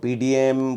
PDM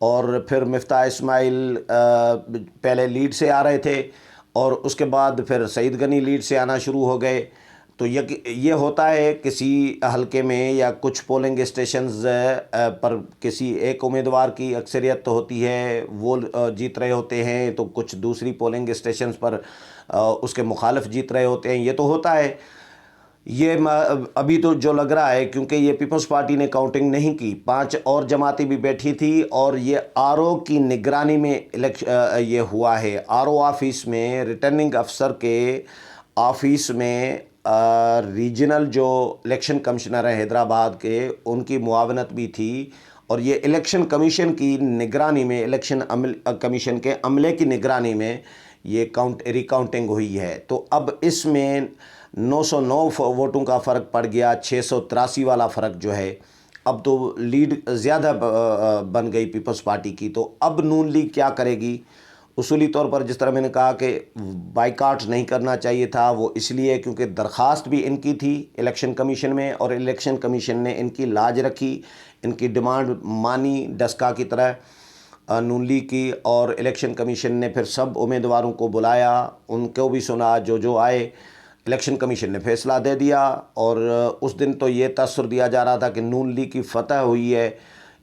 اور پھر مفتاح اسماعیل پہلے لیڈ سے آ رہے تھے اور اس کے بعد پھر سعید غنی لیڈ سے آنا شروع ہو گئے۔ تو یہ ہوتا ہے کسی حلقے میں یا کچھ پولنگ اسٹیشنز پر کسی ایک امیدوار کی اکثریت ہوتی ہے، وہ جیت رہے ہوتے ہیں، تو کچھ دوسری پولنگ اسٹیشنز پر اس کے مخالف جیت رہے ہوتے ہیں، یہ تو ہوتا ہے۔ یہ ابھی تو جو لگ رہا ہے، کیونکہ یہ پیپلز پارٹی نے کاؤنٹنگ نہیں کی، 5 اور جماعتیں بھی بیٹھی تھی اور یہ آر او کی نگرانی میں یہ ہوا ہے۔ آر او آفس میں، ریٹرننگ افسر کے آفس میں ریجنل جو الیکشن کمشنر ہیں حیدرآباد کے، ان کی معاونت بھی تھی، اور یہ الیکشن کمیشن کی نگرانی میں، الیکشن کمیشن کے عملے کی نگرانی میں یہ ریکاؤنٹنگ ہوئی ہے۔ تو اب اس میں 909 ووٹوں کا فرق پڑ گیا، 683 والا فرق جو ہے، اب تو لیڈ زیادہ بن گئی پیپلز پارٹی کی۔ تو اب نون لیگ کیا کرے گی؟ اصولی طور پر جس طرح میں نے کہا کہ بائیکاٹ نہیں کرنا چاہیے تھا، وہ اس لیے کیونکہ درخواست بھی ان کی تھی الیکشن کمیشن میں، اور الیکشن کمیشن نے ان کی لاج رکھی، ان کی ڈیمانڈ مانی ڈسکا کی طرح نون لیگ کی، اور الیکشن کمیشن نے پھر سب امیدواروں کو بلایا، ان کو بھی سنا، جو آئے، الیکشن کمیشن نے فیصلہ دے دیا۔ اور اس دن تو یہ تاثر دیا جا رہا تھا کہ نون لیگ کی فتح ہوئی ہے۔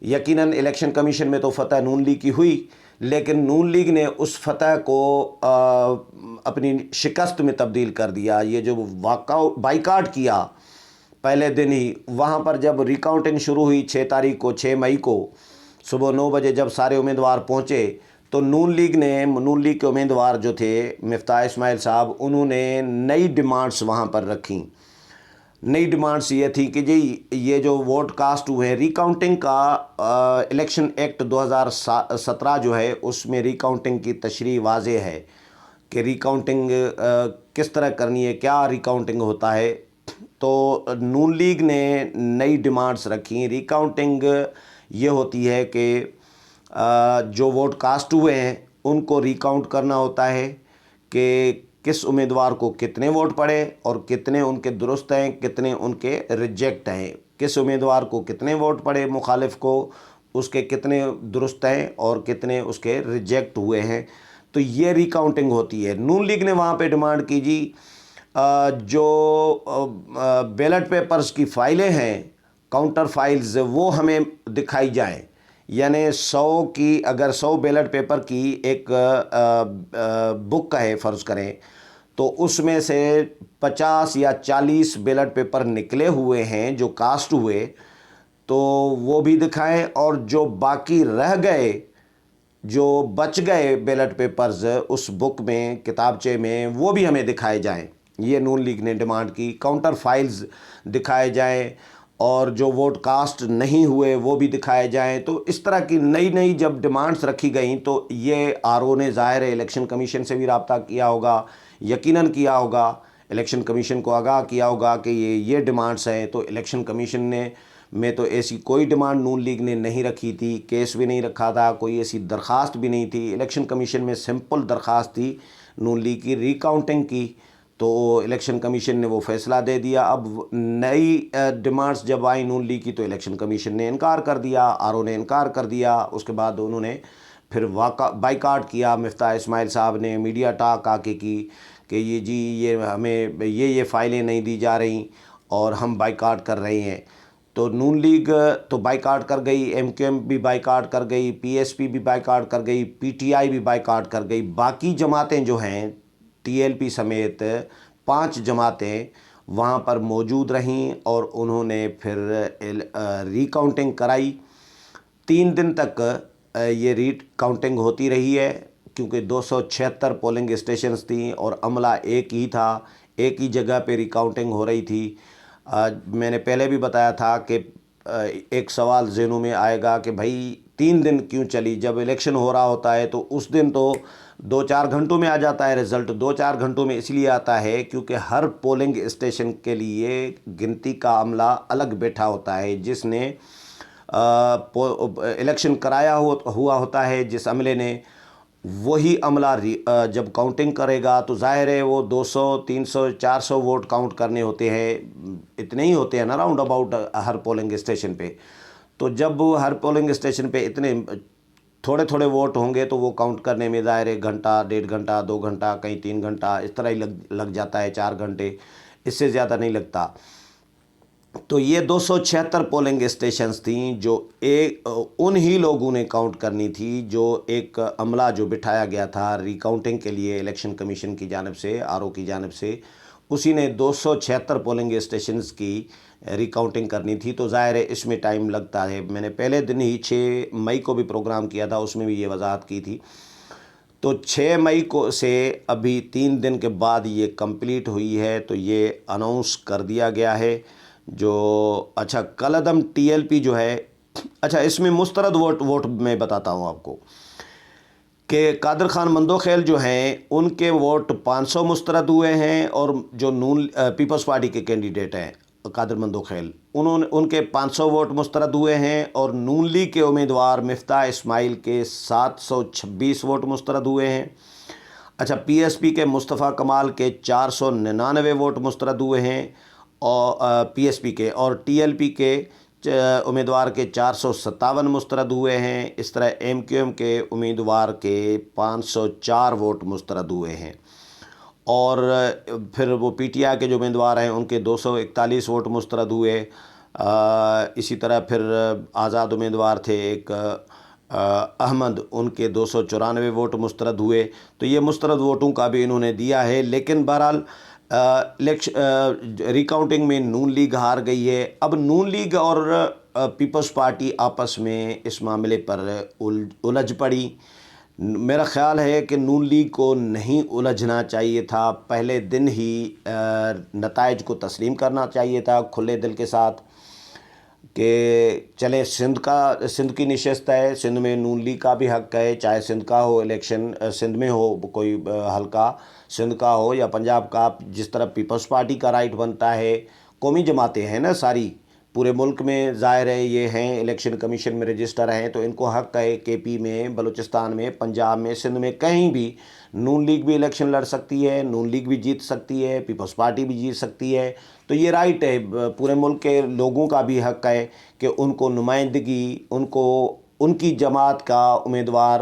یقیناً الیکشن کمیشن میں تو فتح نون لیگ کی ہوئی، لیکن نون لیگ نے اس فتح کو اپنی شکست میں تبدیل کر دیا۔ یہ جو بائیکاٹ کیا پہلے دن ہی، وہاں پر جب ریکاؤنٹنگ شروع ہوئی 6 مئی کو صبح 9 بجے جب سارے امیدوار پہنچے، تو نون لیگ کے امیدوار جو تھے مفتاح اسماعیل صاحب، انہوں نے نئی ڈیمانڈز وہاں پر رکھیں۔ نئی ڈیمانڈز یہ تھی کہ جی یہ جو ووٹ کاسٹ ہوئے ہیں، ریکاؤنٹنگ کا الیکشن ایکٹ 2017 جو ہے، اس میں ریکاؤنٹنگ کی تشریح واضح ہے کہ ریکاؤنٹنگ کس طرح کرنی ہے، کیا ریکاؤنٹنگ ہوتا ہے۔ تو نون لیگ نے نئی ڈیمانڈز رکھیں۔ ریکاؤنٹنگ یہ ہوتی ہے کہ جو ووٹ کاسٹ ہوئے ہیں ان کو ریکاؤنٹ کرنا ہوتا ہے کہ کس امیدوار کو کتنے ووٹ پڑے اور کتنے ان کے درست ہیں، کتنے ان کے ریجیکٹ ہیں، کس امیدوار کو کتنے ووٹ پڑے، مخالف کو اس کے کتنے درست ہیں اور کتنے اس کے ریجیکٹ ہوئے ہیں۔ تو یہ ریکاؤنٹنگ ہوتی ہے۔ نون لیگ نے وہاں پہ ڈیمانڈ کی جی جو بیلٹ پیپرز کی فائلیں ہیں، کاؤنٹر فائلز، وہ ہمیں دکھائی جائیں۔ یعنی 100 بیلٹ پیپر کی ایک بک ہے فرض کریں، تو اس میں سے 50 یا 40 بیلٹ پیپر نکلے ہوئے ہیں جو کاسٹ ہوئے، تو وہ بھی دکھائیں، اور جو باقی رہ گئے، جو بچ گئے بیلٹ پیپرز اس بک میں، کتابچے میں، وہ بھی ہمیں دکھائے جائیں۔ یہ نون لیگ نے ڈیمانڈ کی، کاؤنٹر فائلز دکھائے جائیں، اور جو ووٹ کاسٹ نہیں ہوئے وہ بھی دکھائے جائیں۔ تو اس طرح کی نئی جب ڈیمانڈز رکھی گئیں، تو یہ آر او نے ظاہر ہے الیکشن کمیشن سے بھی رابطہ کیا ہوگا، یقیناً کیا ہوگا، الیکشن کمیشن کو آگاہ کیا ہوگا کہ یہ ڈیمانڈز ہیں۔ تو الیکشن کمیشن میں تو ایسی کوئی ڈیمانڈ نون لیگ نے نہیں رکھی تھی، کیس بھی نہیں رکھا تھا، کوئی ایسی درخواست بھی نہیں تھی۔ الیکشن کمیشن میں سمپل درخواست تھی نون لیگ کی، ریکاؤنٹنگ کی، تو الیکشن کمیشن نے وہ فیصلہ دے دیا۔ اب نئی ڈیمانڈز جب آئیں نون لیگ کی، تو الیکشن کمیشن نے انکار کر دیا، آر او نے انکار کر دیا۔ اس کے بعد انہوں نے پھر بائیکاٹ کیا، مفتاح اسماعیل صاحب نے میڈیا ٹاک آ کے کی کہ یہ جی یہ ہمیں یہ فائلیں نہیں دی جا رہی اور ہم بائیکاٹ کر رہے ہیں۔ تو نون لیگ تو بائیکاٹ کر گئی، ایم کیو ایم بھی بائیکاٹ کر گئی، پی ایس پی بھی بائیکاٹ کر گئی، پی ٹی آئی بھی بائیکاٹ کر گئی۔ باقی جماعتیں جو ہیں، ٹی ایل پی سمیت 5 جماعتیں وہاں پر موجود رہیں، اور انہوں نے پھر ریکاؤنٹنگ کرائی۔ 3 دن تک یہ ریکاؤنٹنگ ہوتی رہی ہے، کیونکہ 276 پولنگ اسٹیشنز تھیں اور عملہ ایک ہی تھا، ایک ہی جگہ پہ ریکاؤنٹنگ ہو رہی تھی۔ میں نے پہلے بھی بتایا تھا کہ ایک سوال ذہنوں میں آئے گا کہ بھائی 3 دن کیوں چلی؟ جب الیکشن ہو رہا ہوتا ہے تو اس دن تو 2-4 گھنٹوں میں آ جاتا ہے رزلٹ۔ 2-4 گھنٹوں میں اس لیے آتا ہے کیونکہ ہر پولنگ اسٹیشن کے لیے گنتی کا عملہ الگ بیٹھا ہوتا ہے، جس نے الیکشن کرایا ہوا ہوتا ہے، جس عملے نے، وہی عملہ جب کاؤنٹنگ کرے گا تو ظاہر ہے وہ 200 300 400 ووٹ کاؤنٹ کرنے ہوتے ہیں، اتنے ہی ہوتے ہیں نا round about her polling station پہ۔ تو جب ہر پولنگ اسٹیشن پہ اتنے تھوڑے تھوڑے ووٹ ہوں گے تو وہ کاؤنٹ کرنے میں ظاہر 1 گھنٹہ 1.5 گھنٹہ 2 گھنٹہ کہیں 3 گھنٹہ اس طرح ہی لگ جاتا ہے، 4 گھنٹے، اس سے زیادہ نہیں لگتا۔ تو یہ 276 پولنگ اسٹیشنز تھیں جو انہی لوگوں نے کاؤنٹ کرنی تھی، جو ایک عملہ جو بٹھایا گیا تھا ری کاؤنٹنگ کے لیے الیکشن کمیشن کی جانب سے، RO کی جانب سے، اسی نے 276 پولنگ اسٹیشنز کی ری کاؤنٹنگ کرنی تھی۔ تو ظاہر ہے اس میں ٹائم لگتا ہے۔ میں نے پہلے دن ہی 6 مئی کو بھی پروگرام کیا تھا، اس میں بھی یہ وضاحت کی تھی۔ تو 6 مئی کو سے ابھی 3 دن کے بعد یہ کمپلیٹ ہوئی ہے، تو یہ اناؤنس کر دیا گیا ہے۔ جو اچھا کالعدم TLP جو ہے، اچھا اس میں مسترد ووٹ میں بتاتا ہوں آپ کو کہ قادر خان مندوخیل جو ہیں ان کے ووٹ 500 مسترد ہوئے ہیں، اور جو پیپلز پارٹی کے کینڈیڈیٹ ہیں قادر مندوخیل، ان کے 500 ووٹ مسترد ہوئے ہیں، اور نون لیگ کے امیدوار مفتاح اسماعیل کے 726 ووٹ مسترد ہوئے ہیں۔ اچھا PSP کے مصطفیٰ کمال کے 499 ووٹ مسترد ہوئے ہیں، اور PSP کے، اور TLP کے امیدوار کے 457 مسترد ہوئے ہیں۔ اس طرح MQM کے امیدوار کے 504 ووٹ مسترد ہوئے ہیں، اور پھر وہ PTI کے جو امیدوار ہیں ان کے 241 ووٹ مسترد ہوئے۔ اسی طرح پھر آزاد امیدوار تھے ایک احمد، ان کے 294 ووٹ مسترد ہوئے۔ تو یہ مسترد ووٹوں کا بھی انہوں نے دیا ہے، لیکن بہرحال ری کاؤنٹنگ میں نون لیگ ہار گئی ہے۔ اب نون لیگ اور پیپلز پارٹی آپس میں اس معاملے پر الجھ پڑی۔ میرا خیال ہے کہ نون لیگ کو نہیں الجھنا چاہیے تھا، پہلے دن ہی نتائج کو تسلیم کرنا چاہیے تھا کھلے دل کے ساتھ، کہ چلے سندھ کی نشست ہے، سندھ میں نون لیگ کا بھی حق ہے، چاہے سندھ کا ہو الیکشن، سندھ میں ہو کوئی حلقہ، سندھ کا ہو یا پنجاب کا، جس طرح پیپلز پارٹی کا رائٹ بنتا ہے۔ قومی جماعتیں ہیں نا ساری پورے ملک میں، ظاہر ہے یہ ہیں الیکشن کمیشن میں رجسٹر ہیں، تو ان کو حق ہے KP میں، بلوچستان میں، پنجاب میں، سندھ میں، کہیں بھی نون لیگ بھی الیکشن لڑ سکتی ہے، نون لیگ بھی جیت سکتی ہے، پیپلز پارٹی بھی جیت سکتی ہے۔ تو یہ رائٹ ہے، پورے ملک کے لوگوں کا بھی حق ہے کہ ان کو نمائندگی، ان کی جماعت کا امیدوار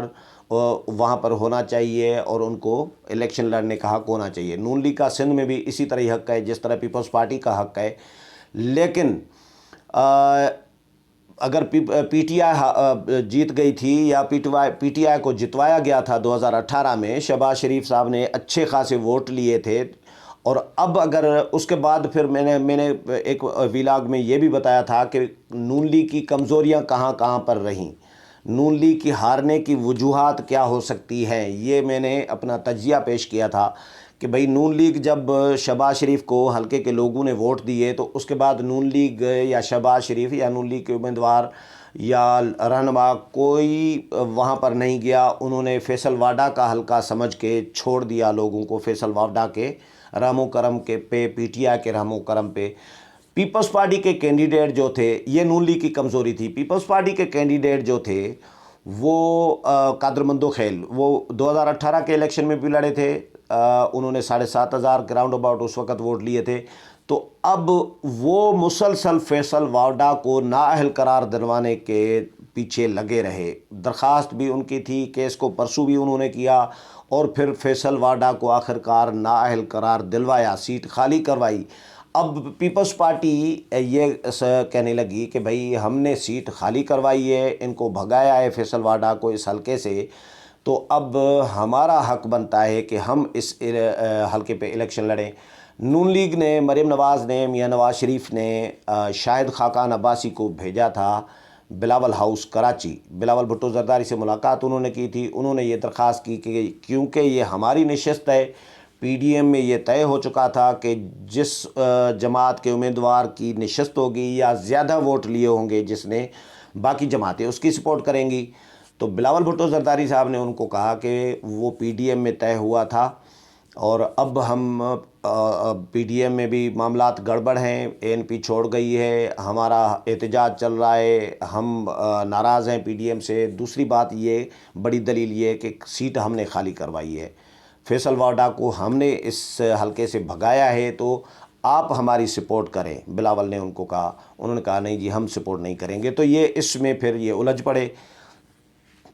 وہاں پر ہونا چاہیے، اور ان کو الیکشن لڑنے کا حق ہونا چاہیے۔ نون لیگ کا سندھ میں بھی اسی طرح حق ہے جس طرح پیپلز پارٹی کا حق ہے۔ لیکن اگر PTI جیت گئی تھی، یا PTI کو جتوایا گیا تھا 2018 میں، شہباز شریف صاحب نے اچھے خاصے ووٹ لیے تھے، اور اب اگر اس کے بعد پھر میں نے ایک ویلاگ میں یہ بھی بتایا تھا کہ نون لیگ کی کمزوریاں کہاں کہاں پر رہیں، نون لیگ کی ہارنے کی وجوہات کیا ہو سکتی ہیں، یہ میں نے اپنا تجزیہ پیش کیا تھا کہ بھئی نون لیگ جب شہباز شریف کو حلقے کے لوگوں نے ووٹ دیے، تو اس کے بعد نون لیگ یا شہباز شریف یا نون لیگ کے امیدوار یا رہنما کوئی وہاں پر نہیں گیا، انہوں نے فیصل واڈا کا حلقہ سمجھ کے چھوڑ دیا لوگوں کو، فیصل واڈا کے رحم و کرم کے پہ، PTI کے رحم و کرم پہ۔ پیپلز پارٹی کے کینڈیڈیٹ جو تھے، یہ نون لیگ کی کمزوری تھی، پیپلز پارٹی کے کینڈیڈیٹ جو تھے وہ قادر مندوخیل، وہ 2018 کے الیکشن میں بھی لڑے تھے، انہوں نے 7,500 کے راؤنڈ اباؤٹ اس وقت ووٹ لیے تھے۔ تو اب وہ مسلسل فیصل واڈا کو نااہل قرار دلوانے کے پیچھے لگے رہے، درخواست بھی ان کی تھی، کیس کو پرسو بھی انہوں نے کیا، اور پھر فیصل واڈا کو آخرکار نااہل قرار دلوایا، سیٹ خالی کروائی۔ اب پیپلز پارٹی یہ کہنے لگی کہ بھئی ہم نے سیٹ خالی کروائی ہے، ان کو بھگایا ہے فیصل واڈا کو اس حلقے سے، تو اب ہمارا حق بنتا ہے کہ ہم اس حلقے پہ الیکشن لڑیں۔ نون لیگ نے، مریم نواز نے، میاں نواز شریف نے شاہد خاقان عباسی کو بھیجا تھا بلاول ہاؤس کراچی، بلاول بھٹو زرداری سے ملاقات انہوں نے کی تھی، انہوں نے یہ درخواست کی کہ کیونکہ یہ ہماری نشست ہے، PDM میں یہ طے ہو چکا تھا کہ جس جماعت کے امیدوار کی نشست ہوگی یا زیادہ ووٹ لیے ہوں گے جس نے، باقی جماعتیں اس کی سپورٹ کریں گی۔ تو بلاول بھٹو زرداری صاحب نے ان کو کہا کہ وہ PDM میں طے ہوا تھا، اور اب ہم PDM میں بھی معاملات گڑبڑ ہیں، ANP چھوڑ گئی ہے، ہمارا احتجاج چل رہا ہے، ہم ناراض ہیں PDM سے۔ دوسری بات یہ، بڑی دلیل یہ کہ سیٹ ہم نے خالی کروائی ہے، فیصل واڈا کو ہم نے اس حلقے سے بھگایا ہے، تو آپ ہماری سپورٹ کریں، بلاول نے ان کو کہا۔ انہوں نے کہا نہیں جی ہم سپورٹ نہیں کریں گے، تو یہ اس میں پھر یہ الجھ پڑے۔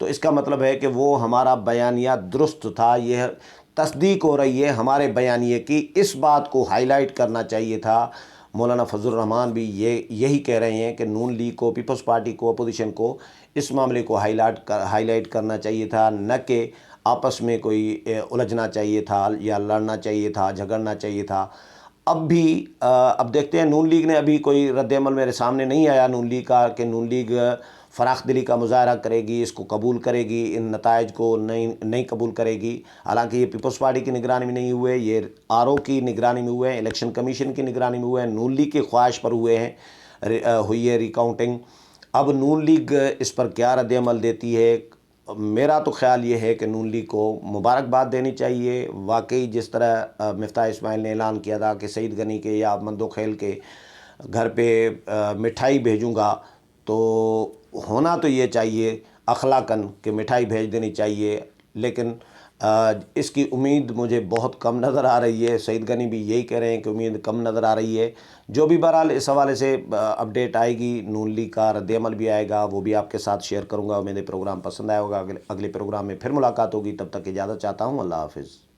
تو اس کا مطلب ہے کہ وہ ہمارا بیانیہ درست تھا، یہ تصدیق ہو رہی ہے ہمارے بیانیے کی۔ اس بات کو ہائی لائٹ کرنا چاہیے تھا۔ مولانا فضل الرحمان بھی یہی کہہ رہے ہیں کہ نون لیگ کو، پیپلز پارٹی کو، اپوزیشن کو اس معاملے کو ہائی لائٹ کرنا چاہیے تھا، نہ کہ آپس میں کوئی الجھنا چاہیے تھا یا لڑنا چاہیے تھا، جھگڑنا چاہیے تھا۔ اب دیکھتے ہیں، نون لیگ نے ابھی کوئی رد عمل میرے سامنے نہیں آیا نون لیگ کا کہ نون لیگ فراخ دلی کا مظاہرہ کرے گی، اس کو قبول کرے گی، ان نتائج کو نہیں قبول کرے گی۔ حالانکہ یہ پیپلز پارٹی کی نگرانی میں نہیں ہوئے، یہ RO کی نگرانی میں ہوئے ہیں، الیکشن کمیشن کی نگرانی میں ہوئے ہیں، نون لیگ کی خواہش پر ہوئی ہے ریکاؤنٹنگ۔ اب نون لیگ اس پر کیا رد عمل دیتی ہے؟ میرا تو خیال یہ ہے کہ نون لیگ کو مبارکباد دینی چاہیے۔ واقعی جس طرح مفتاح اسماعیل نے اعلان کیا تھا کہ سعید غنی کے یا مندوخیل کے گھر پہ مٹھائی بھیجوں گا، تو ہونا تو یہ چاہیے اخلاقاً کہ مٹھائی بھیج دینی چاہیے، لیکن اس کی امید مجھے بہت کم نظر آ رہی ہے۔ سعید غنی بھی یہی کہہ رہے ہیں کہ امید کم نظر آ رہی ہے۔ جو بھی بہرحال اس حوالے سے اپڈیٹ آئے گی، نون لیگ کا رد عمل بھی آئے گا، وہ بھی آپ کے ساتھ شیئر کروں گا۔ میرے پروگرام پسند آیا ہوگا، اگلے پروگرام میں پھر ملاقات ہوگی، تب تک اجازت چاہتا ہوں۔ اللہ حافظ۔